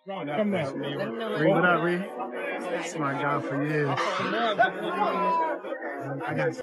Definitely. Ree, what up, Ree? That's my job for years.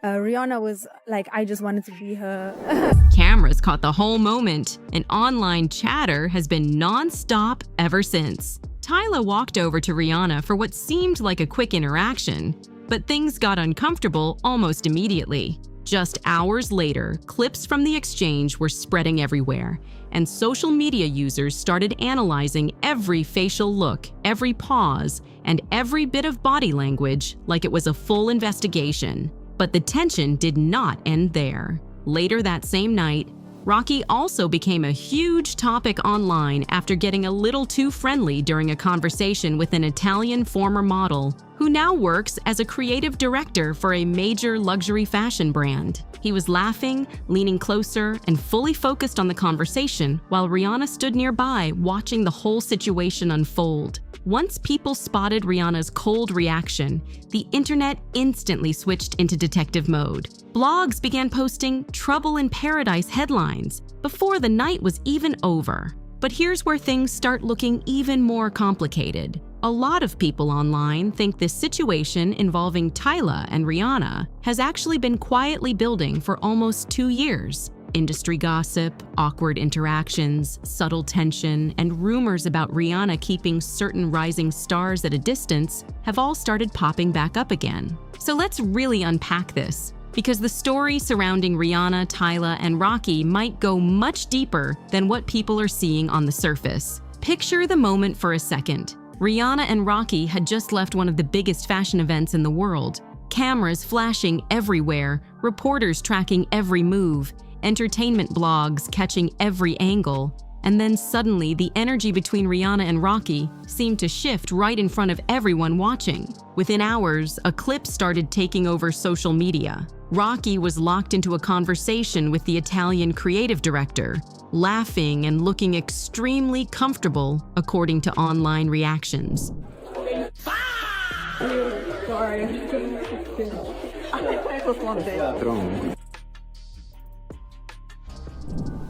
Rihanna was like, I just wanted to be her. Cameras caught the whole moment, and online chatter has been non-stop ever since. Tyla walked over to Rihanna for what seemed like a quick interaction, but things got uncomfortable almost immediately. Just hours later, clips from the exchange were spreading everywhere, and social media users started analyzing every facial look, every pause, and every bit of body language like it was a full investigation. But the tension did not end there. Later that same night, Rocky also became a huge topic online after getting a little too friendly during a conversation with an Italian former model who now works as a creative director for a major luxury fashion brand. He was laughing, leaning closer, and fully focused on the conversation while Rihanna stood nearby watching the whole situation unfold. Once people spotted Rihanna's cold reaction, the internet instantly switched into detective mode. Blogs began posting "Trouble in Paradise" headlines before the night was even over. But here's where things start looking even more complicated. A lot of people online think this situation involving Tyla and Rihanna has actually been quietly building for almost 2 years. Industry gossip, awkward interactions, subtle tension, and rumors about Rihanna keeping certain rising stars at a distance have all started popping back up again. So let's really unpack this, because the story surrounding Rihanna, Tyla, and Rocky might go much deeper than what people are seeing on the surface. Picture the moment for a second. Rihanna and Rocky had just left one of the biggest fashion events in the world. Cameras flashing everywhere, reporters tracking every move, entertainment blogs catching every angle. And then suddenly, the energy between Rihanna and Rocky seemed to shift right in front of everyone watching. Within hours, a clip started taking over social media. Rocky was locked into a conversation with the Italian creative director, laughing and looking extremely comfortable, according to online reactions.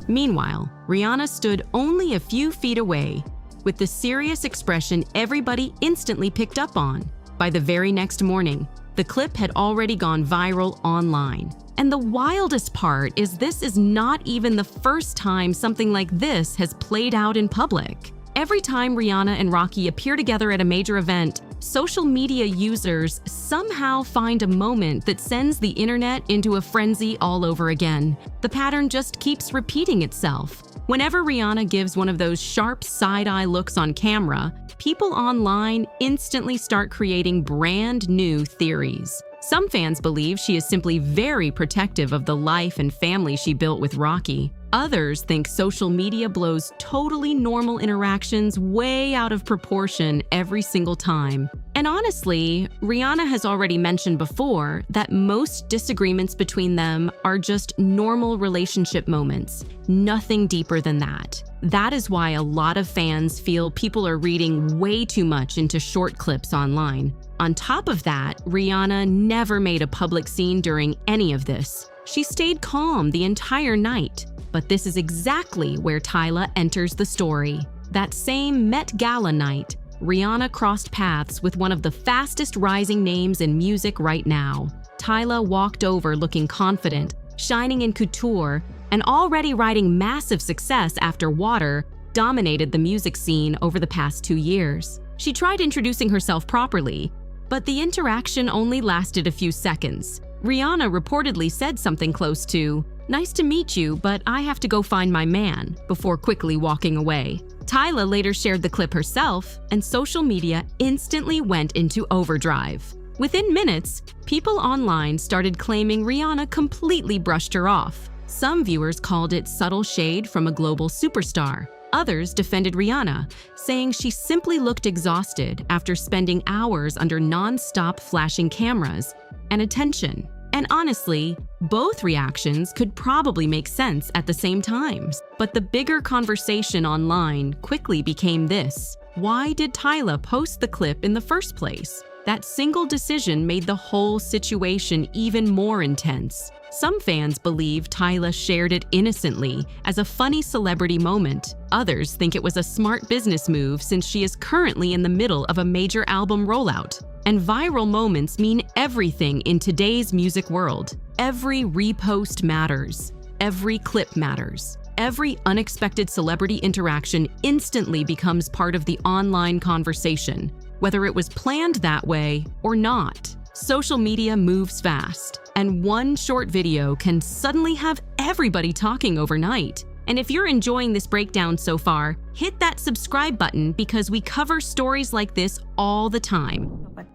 Meanwhile, Rihanna stood only a few feet away, with the serious expression everybody instantly picked up on. By the very next morning, the clip had already gone viral online. And the wildest part is this is not even the first time something like this has played out in public. Every time Rihanna and Rocky appear together at a major event, social media users somehow find a moment that sends the internet into a frenzy all over again. The pattern just keeps repeating itself. Whenever Rihanna gives one of those sharp side-eye looks on camera, people online instantly start creating brand new theories. Some fans believe she is simply very protective of the life and family she built with Rocky. Others think social media blows totally normal interactions way out of proportion every single time. And honestly, Rihanna has already mentioned before that most disagreements between them are just normal relationship moments, nothing deeper than that. That is why a lot of fans feel people are reading way too much into short clips online. On top of that, Rihanna never made a public scene during any of this. She stayed calm the entire night. But this is exactly where Tyla enters the story. That same Met Gala night, Rihanna crossed paths with one of the fastest rising names in music right now. Tyla walked over looking confident, shining in couture, and already riding massive success after Water dominated the music scene over the past 2 years. She tried introducing herself properly, but the interaction only lasted a few seconds. Rihanna reportedly said something close to, "Nice to meet you, but I have to go find my man," before quickly walking away. Tyla later shared the clip herself, and social media instantly went into overdrive. Within minutes, people online started claiming Rihanna completely brushed her off. Some viewers called it subtle shade from a global superstar. Others defended Rihanna, saying she simply looked exhausted after spending hours under non-stop flashing cameras and attention. And honestly, both reactions could probably make sense at the same time. But the bigger conversation online quickly became this: why did Tyla post the clip in the first place? That single decision made the whole situation even more intense. Some fans believe Tyla shared it innocently as a funny celebrity moment. Others think it was a smart business move since she is currently in the middle of a major album rollout. And viral moments mean everything in today's music world. Every repost matters. Every clip matters. Every unexpected celebrity interaction instantly becomes part of the online conversation, whether it was planned that way or not. Social media moves fast, and one short video can suddenly have everybody talking overnight. And if you're enjoying this breakdown so far, hit that subscribe button because we cover stories like this all the time. But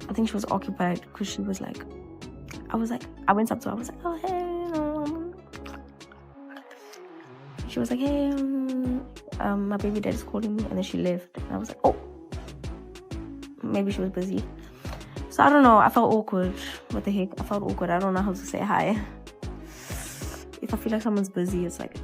I think she was occupied because she was like, I went up to her, I was like, oh, hey. She was like, hey, my baby dad's calling me, and then she left. And I was like, oh, maybe she was busy. So I don't know, I felt awkward. What the heck? I felt awkward. I don't know how to say hi. If I feel like someone's busy, it's like...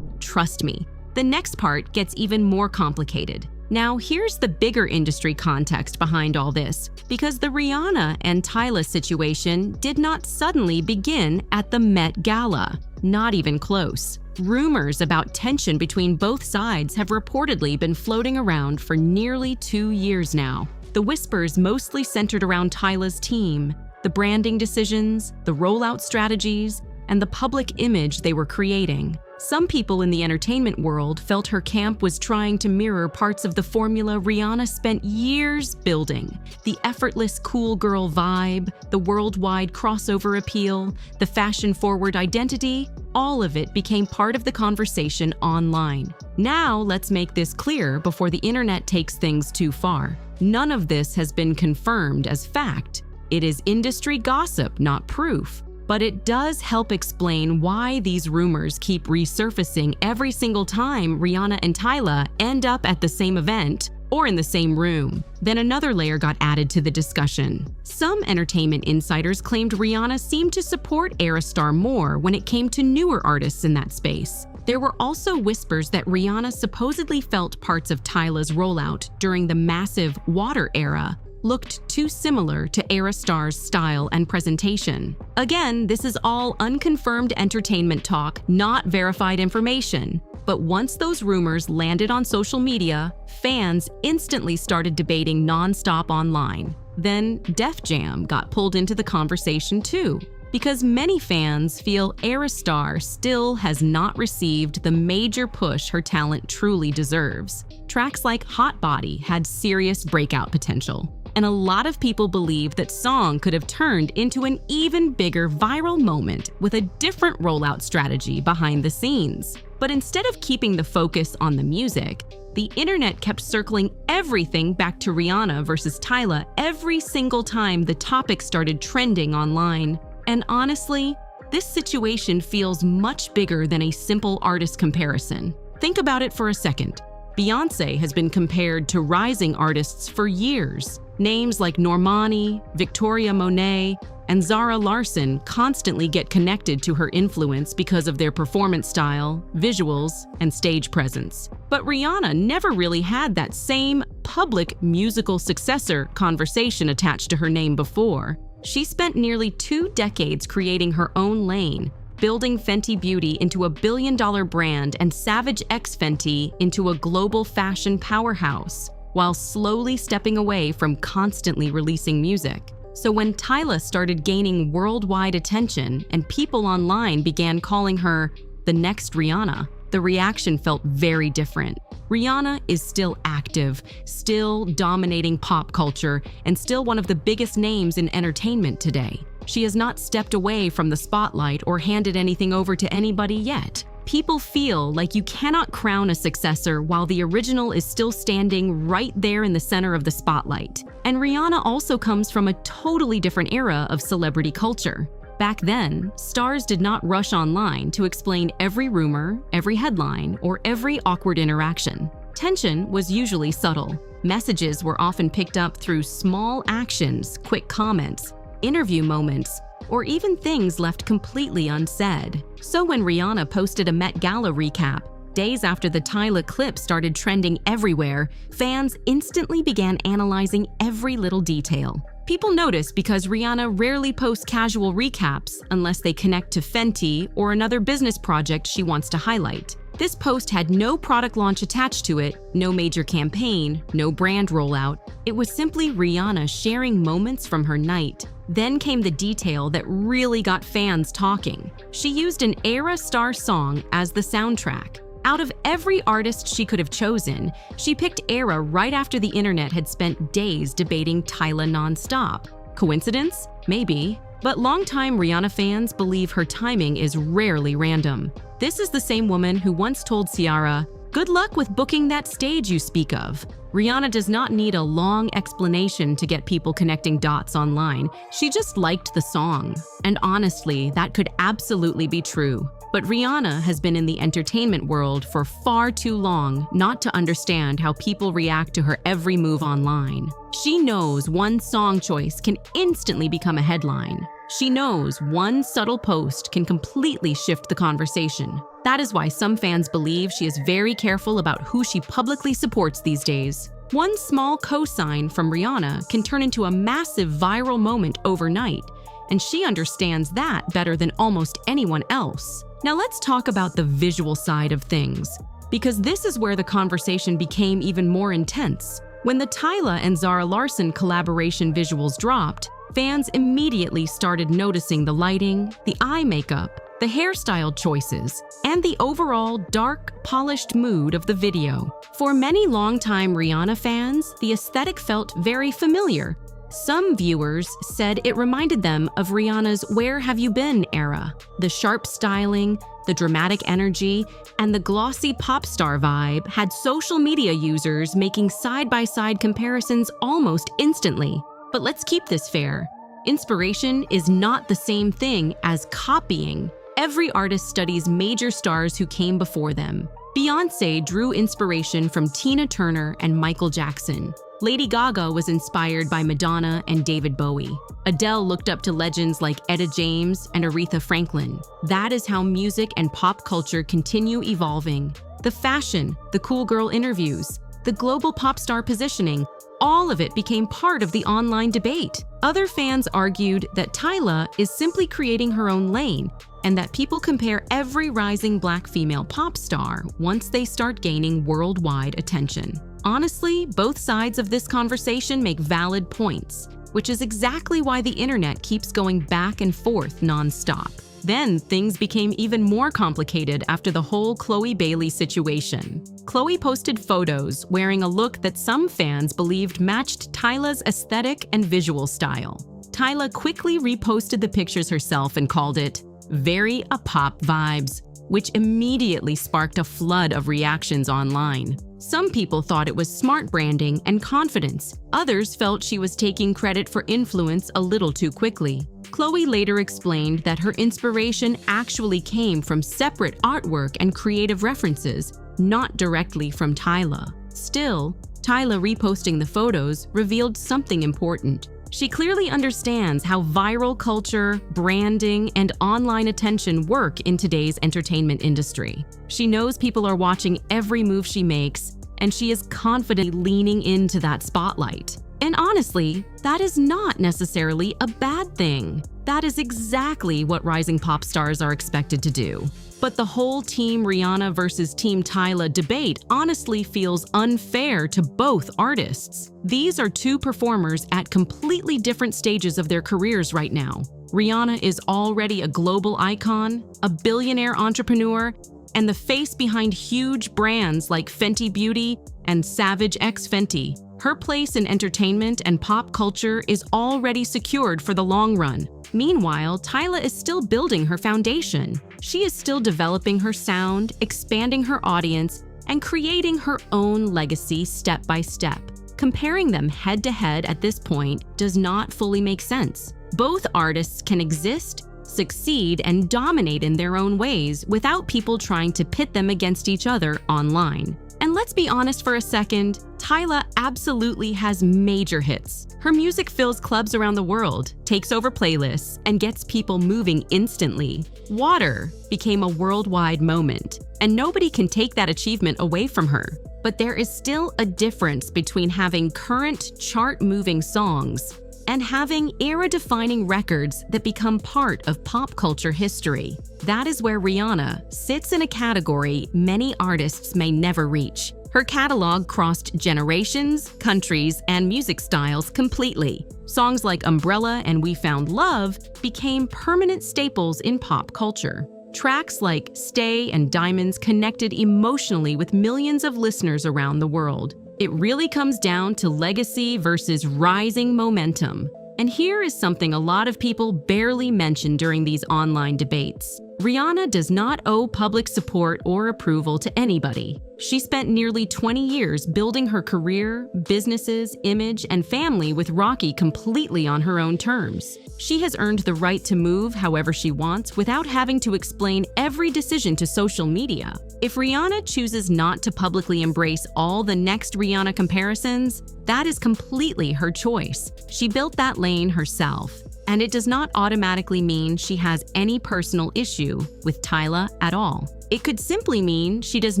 Trust me, the next part gets even more complicated. Now, here's the bigger industry context behind all this, because the Rihanna and Tyla situation did not suddenly begin at the Met Gala. Not even close. Rumors about tension between both sides have reportedly been floating around for nearly 2 years now. The whispers mostly centered around Tyla's team, the branding decisions, the rollout strategies, and the public image they were creating. Some people in the entertainment world felt her camp was trying to mirror parts of the formula Rihanna spent years building. The effortless cool girl vibe, the worldwide crossover appeal, the fashion-forward identity, all of it became part of the conversation online. Now let's make this clear before the internet takes things too far. None of this has been confirmed as fact. It is industry gossip, not proof. But it does help explain why these rumors keep resurfacing every single time Rihanna and Tyla end up at the same event or in the same room. Then another layer got added to the discussion. Some entertainment insiders claimed Rihanna seemed to support Era Star more when it came to newer artists in that space. There were also whispers that Rihanna supposedly felt parts of Tyla's rollout during the massive Water era looked too similar to Era Star's style and presentation. Again, this is all unconfirmed entertainment talk, not verified information. But once those rumors landed on social media, fans instantly started debating nonstop online. Then Def Jam got pulled into the conversation too, because many fans feel Era Star still has not received the major push her talent truly deserves. Tracks like Hot Body had serious breakout potential. And a lot of people believe that Song could have turned into an even bigger viral moment with a different rollout strategy behind the scenes. But instead of keeping the focus on the music, the internet kept circling everything back to Rihanna versus Tyla every single time the topic started trending online. And honestly, this situation feels much bigger than a simple artist comparison. Think about it for a second. Beyoncé has been compared to rising artists for years. Names like Normani, Victoria Monet, and Zara Larsson constantly get connected to her influence because of their performance style, visuals, and stage presence. But Rihanna never really had that same public musical successor conversation attached to her name before. She spent nearly 2 decades creating her own lane, building Fenty Beauty into a billion-dollar brand and Savage X Fenty into a global fashion powerhouse, while slowly stepping away from constantly releasing music. So when Tyla started gaining worldwide attention and people online began calling her the next Rihanna, the reaction felt very different. Rihanna is still active, still dominating pop culture, and still one of the biggest names in entertainment today. She has not stepped away from the spotlight or handed anything over to anybody yet. People feel like you cannot crown a successor while the original is still standing right there in the center of the spotlight. And Rihanna also comes from a totally different era of celebrity culture. Back then, stars did not rush online to explain every rumor, every headline, or every awkward interaction. Tension was usually subtle. Messages were often picked up through small actions, quick comments, interview moments, or even things left completely unsaid. So when Rihanna posted a Met Gala recap, Days after the Tyla clip started trending everywhere, fans instantly began analyzing every little detail. People noticed because Rihanna rarely posts casual recaps unless they connect to Fenty or another business project she wants to highlight. This post had no product launch attached to it, no major campaign, no brand rollout. It was simply Rihanna sharing moments from her night. Then came the detail that really got fans talking. She used an era star song as the soundtrack. Out of every artist she could have chosen, she picked Era right after the internet had spent days debating Tyla nonstop. Coincidence? Maybe. But longtime Rihanna fans believe her timing is rarely random. This is the same woman who once told Ciara, "Good luck with booking that stage you speak of." Rihanna does not need a long explanation to get people connecting dots online. She just liked the song. And honestly, that could absolutely be true. But Rihanna has been in the entertainment world for far too long not to understand how people react to her every move online. She knows one song choice can instantly become a headline. She knows one subtle post can completely shift the conversation. That is why some fans believe she is very careful about who she publicly supports these days. One small cosign from Rihanna can turn into a massive viral moment overnight, and she understands that better than almost anyone else. Now let's talk about the visual side of things, because this is where the conversation became even more intense. When the Tyla and Zara Larsson collaboration visuals dropped, fans immediately started noticing the lighting, the eye makeup, the hairstyle choices, and the overall dark, polished mood of the video. For many longtime Rihanna fans, the aesthetic felt very familiar. Some viewers said it reminded them of Rihanna's Where Have You Been era. The sharp styling, the dramatic energy, and the glossy pop star vibe had social media users making side-by-side comparisons almost instantly. But let's keep this fair. Inspiration is not the same thing as copying. Every artist studies major stars who came before them. Beyoncé drew inspiration from Tina Turner and Michael Jackson. Lady Gaga was inspired by Madonna and David Bowie. Adele looked up to legends like Etta James and Aretha Franklin. That is how music and pop culture continue evolving. The fashion, the cool girl interviews, the global pop star positioning, all of it became part of the online debate. Other fans argued that Tyla is simply creating her own lane, and that people compare every rising Black female pop star once they start gaining worldwide attention. Honestly, both sides of this conversation make valid points, which is exactly why the internet keeps going back and forth nonstop. Then things became even more complicated after the whole Chloe Bailey situation. Chloe posted photos wearing a look that some fans believed matched Tyla's aesthetic and visual style. Tyla quickly reposted the pictures herself and called it "very a pop vibes," which immediately sparked a flood of reactions online. Some people thought it was smart branding and confidence. Others felt she was taking credit for influence a little too quickly. Chloe later explained that her inspiration actually came from separate artwork and creative references, not directly from Tyla. Still, Tyla reposting the photos revealed something important. She clearly understands how viral culture, branding, and online attention work in today's entertainment industry. She knows people are watching every move she makes, and she is confidently leaning into that spotlight. And honestly, that is not necessarily a bad thing. That is exactly what rising pop stars are expected to do. But the whole Team Rihanna versus Team Tyla debate honestly feels unfair to both artists. These are two performers at completely different stages of their careers right now. Rihanna is already a global icon, a billionaire entrepreneur, and the face behind huge brands like Fenty Beauty and Savage X Fenty. Her place in entertainment and pop culture is already secured for the long run. Meanwhile, Tyla is still building her foundation. She is still developing her sound, expanding her audience, and creating her own legacy step by step. Comparing them head to head at this point does not fully make sense. Both artists can exist, succeed, and dominate in their own ways without people trying to pit them against each other online. And let's be honest for a second, Tyla absolutely has major hits. Her music fills clubs around the world, takes over playlists, and gets people moving instantly. Water became a worldwide moment, and nobody can take that achievement away from her. But there is still a difference between having current chart-moving songs and having era-defining records that become part of pop culture history. That is where Rihanna sits in a category many artists may never reach. Her catalog crossed generations, countries, and music styles completely. Songs like Umbrella and We Found Love became permanent staples in pop culture. Tracks like Stay and Diamonds connected emotionally with millions of listeners around the world. It really comes down to legacy versus rising momentum. And here is something a lot of people barely mention during these online debates. Rihanna does not owe public support or approval to anybody. She spent nearly 20 years building her career, businesses, image, and family with Rocky completely on her own terms. She has earned the right to move however she wants without having to explain every decision to social media. If Rihanna chooses not to publicly embrace all the next Rihanna comparisons, that is completely her choice. She built that lane herself. And it does not automatically mean she has any personal issue with Tyla at all. It could simply mean she does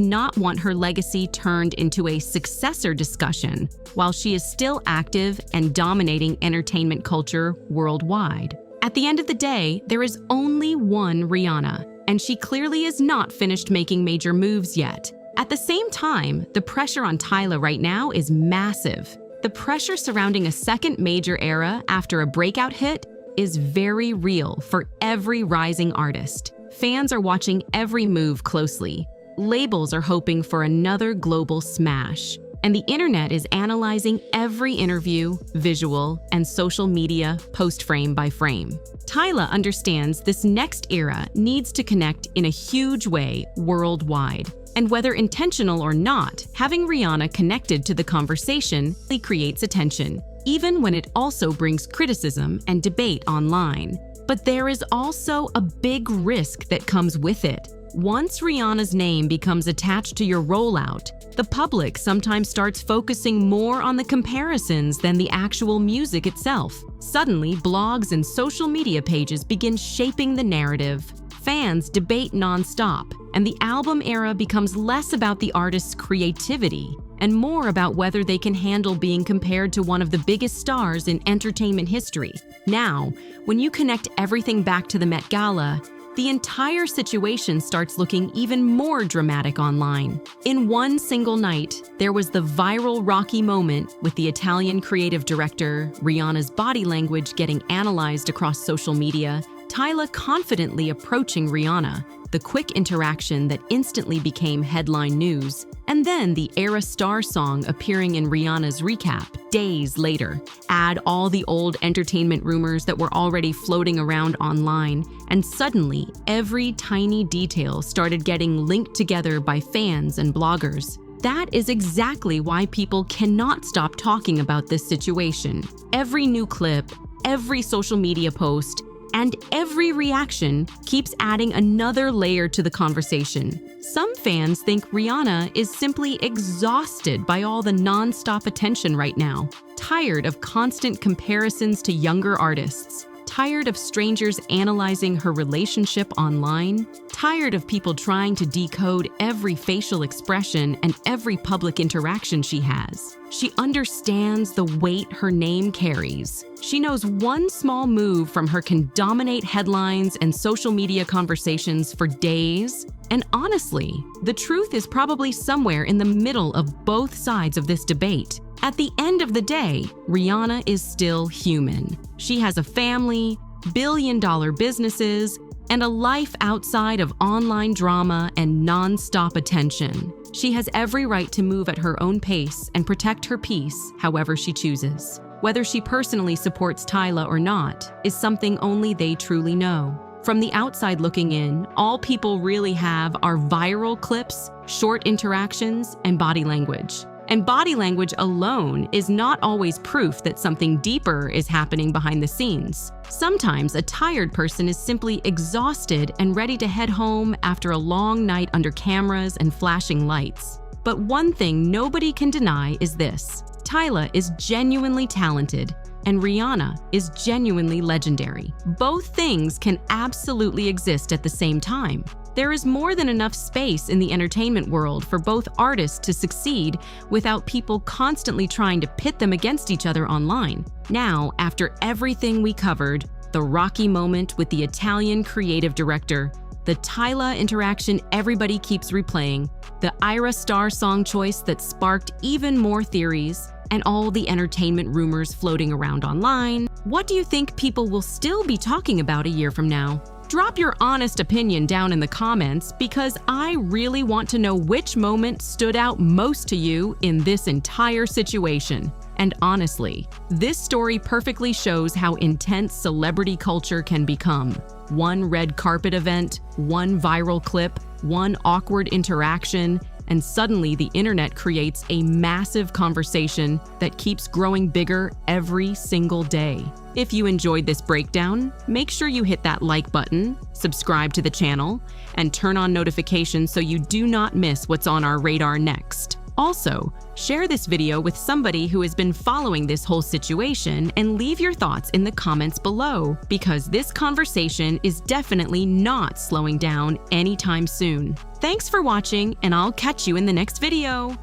not want her legacy turned into a successor discussion while she is still active and dominating entertainment culture worldwide. At the end of the day, there is only one Rihanna, and she clearly is not finished making major moves yet. At the same time, the pressure on Tyla right now is massive. The pressure surrounding a second major era after a breakout hit is very real for every rising artist. Fans are watching every move closely. Labels are hoping for another global smash. And the internet is analyzing every interview, visual, and social media post frame by frame. Tyla understands this next era needs to connect in a huge way worldwide. And whether intentional or not, having Rihanna connected to the conversation creates attention, even when it also brings criticism and debate online. But there is also a big risk that comes with it. Once Rihanna's name becomes attached to your rollout, the public sometimes starts focusing more on the comparisons than the actual music itself. Suddenly, blogs and social media pages begin shaping the narrative. Fans debate nonstop, and the album era becomes less about the artist's creativity and more about whether they can handle being compared to one of the biggest stars in entertainment history. Now, when you connect everything back to the Met Gala, the entire situation starts looking even more dramatic online. In one single night, there was the viral Rocky moment with the Italian creative director, Rihanna's body language getting analyzed across social media, Tyla confidently approaching Rihanna, the quick interaction that instantly became headline news, and then the Era Star song appearing in Rihanna's recap days later. Add all the old entertainment rumors that were already floating around online, and suddenly every tiny detail started getting linked together by fans and bloggers. That is exactly why people cannot stop talking about this situation. Every new clip, every social media post, and every reaction keeps adding another layer to the conversation. Some fans think Rihanna is simply exhausted by all the non-stop attention right now, tired of constant comparisons to younger artists, tired of strangers analyzing her relationship online, tired of people trying to decode every facial expression and every public interaction she has. She understands the weight her name carries. She knows one small move from her can dominate headlines and social media conversations for days. And honestly, the truth is probably somewhere in the middle of both sides of this debate. At the end of the day, Rihanna is still human. She has a family, billion-dollar businesses, and a life outside of online drama and non-stop attention. She has every right to move at her own pace and protect her peace however she chooses. Whether she personally supports Tyla or not is something only they truly know. From the outside looking in, all people really have are viral clips, short interactions, and body language. And body language alone is not always proof that something deeper is happening behind the scenes. Sometimes a tired person is simply exhausted and ready to head home after a long night under cameras and flashing lights. But one thing nobody can deny is this: Tyla is genuinely talented, and Rihanna is genuinely legendary. Both things can absolutely exist at the same time. There is more than enough space in the entertainment world for both artists to succeed without people constantly trying to pit them against each other online. Now, after everything we covered, the rocky moment with the Italian creative director, the Tyla interaction everybody keeps replaying, the Ira Star song choice that sparked even more theories, and all the entertainment rumors floating around online, what do you think people will still be talking about a year from now? Drop your honest opinion down in the comments, because I really want to know which moment stood out most to you in this entire situation. And honestly, this story perfectly shows how intense celebrity culture can become. One red carpet event, one viral clip, one awkward interaction, and suddenly the internet creates a massive conversation that keeps growing bigger every single day. If you enjoyed this breakdown, make sure you hit that like button, subscribe to the channel, and turn on notifications so you do not miss what's on our radar next. Also, share this video with somebody who has been following this whole situation and leave your thoughts in the comments below, because this conversation is definitely not slowing down anytime soon. Thanks for watching, and I'll catch you in the next video.